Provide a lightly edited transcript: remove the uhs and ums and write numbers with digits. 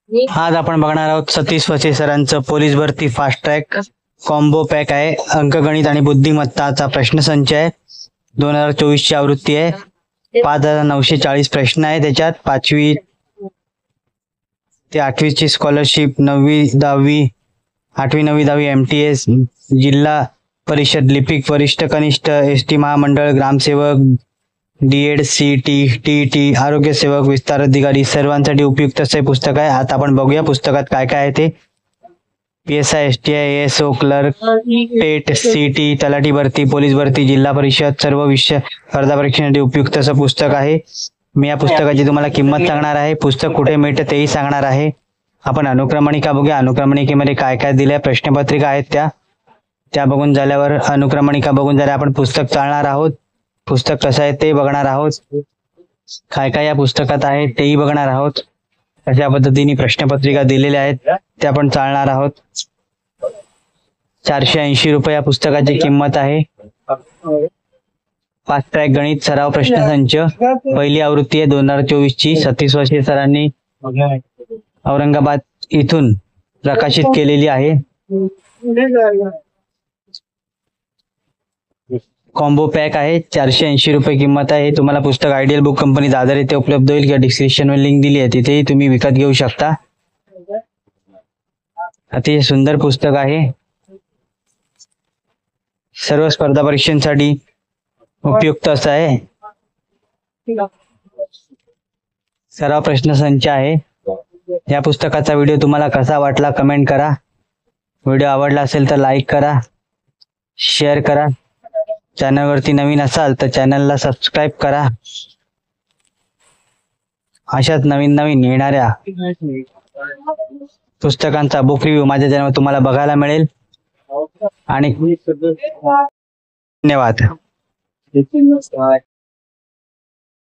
आज आपण बघणार आहोत सतीश वचे सरांचं पोलीस भरती फास्ट ट्रॅक कॉम्बो पॅक आहे. अंकगणित आणि बुद्धिमत्ताचा प्रश्नसंच आहे. 2024 ची आवृत्ती आहे. 5940 प्रश्न आहे. त्याच्यात 5वी ते 8वी ची स्कॉलरशिप, 9वी 10वी 8वी 9वी 10वी MTS, जिल्हा परिषद लिपिक वरिष्ठ कनिष्ठ ST महामंडळ, ग्रामसेवक, DED, CET, TET, आरोग्य सेवक, विस्तार अधिकारी सर्वांसाठी उपयुक्त असे पुस्तक आहे. आता आपण बघूया पुस्तकात काय काय आहे ते. PSI, STI, ASO, clerk, TET, CET, तलाठी भरती, पोलीस भरती, जिल्हा परिषद सर्व विषय स्पर्धा परीक्षेसाठी उपयुक्त असं पुस्तक आहे. मी या पुस्तकाची तुम्हाला किंमत सांगणार आहे. पुस्तक कुठे मिळते तेही सांगणार आहे. आपण अनुक्रमणिका बघूया. अनुक्रमणिकेमध्ये काय काय दिले, प्रश्नपत्रिका आहेत त्या बघून झाल्यावर, अनुक्रमणिका बघून झाल्यावर आपण पुस्तक चालणार आहोत. पुस्तक कसं आहे ते बघणार आहोत. काय काय या पुस्तकात आहे तेही बघणार आहोत. अशा पद्धतीने प्रश्नपत्रिका दिलेल्या आहेत त्या पण चालणार आहोत. 480 रुपये या पुस्तकाची किंमत आहे. फास्ट ट्रॅक गणित सराव प्रश्नसंच पहिली आवृत्ती आहे 2024 ची. सतीश वचे सरांनी औरंगाबाद इथून प्रकाशित केलेली आहे. कॉम्बो पॅक आहे. 480 रुपये किंमत आहे. तुम्हाला पुस्तक आयडियल बुक कंपनी दादर येथे उपलब्ध होईल किंवा डिस्क्रिप्शन मध्ये लिंक दिली आहे तिथेही तुम्ही विकत घेऊ शकता. अतिशय सुंदर पुस्तक आहे. सर्व स्पर्धा परीक्षांसाठी उपयुक्त असं आहे. सराव प्रश्नसंच आहे. या पुस्तकाचा व्हिडिओ तुम्हाला कसा वाटला कमेंट करा. व्हिडिओ आवडला असेल तर लाईक करा, शेअर करा. चॅनलवरती नवीन असाल तर चॅनलला सबस्क्राईब करा. अशाच नवीन येणाऱ्या पुस्तकांचा बुक रिव्ह्यू माझ्या चॅनलवर तुम्हाला बघायला मिळेल. आणि धन्यवाद.